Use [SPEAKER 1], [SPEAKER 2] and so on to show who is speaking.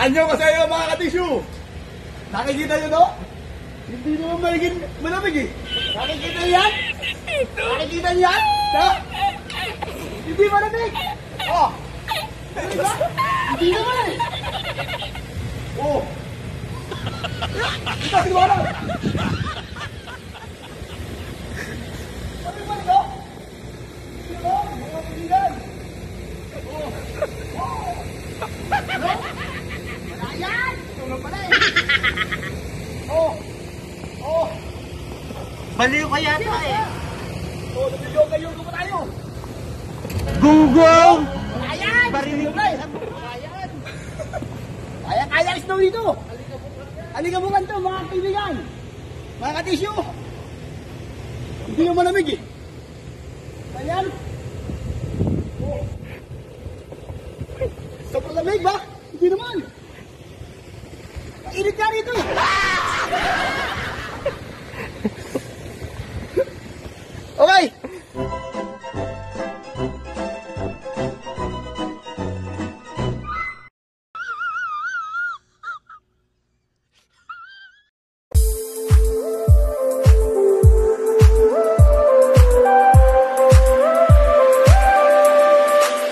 [SPEAKER 1] Anyo kasayo mga katisyo. Nakikita nyo to? Hindi naman malamig eh. Nakikita nyo yan? Nakikita nyo yan? Ha? Hindi malamig. Oh. Malamig ba? Hindi naman eh. Oh. Ito, siguro. Malamig ba ito? Ito, mga pilihan. Oh. Oh. Ano? Ayan! Tulong pala eh. Oh! Oh!
[SPEAKER 2] Baliw ka yata eh.
[SPEAKER 1] Oh, nag-yoga pa tayo.
[SPEAKER 2] Gunggong!
[SPEAKER 1] Ayan! Barinig na eh. Ayan! Kaya snow dito. Aligabukan to mga kaibigan. Mga katisyo. Hindi naman malamig eh. Ayan! Oh! Sa palamig ba?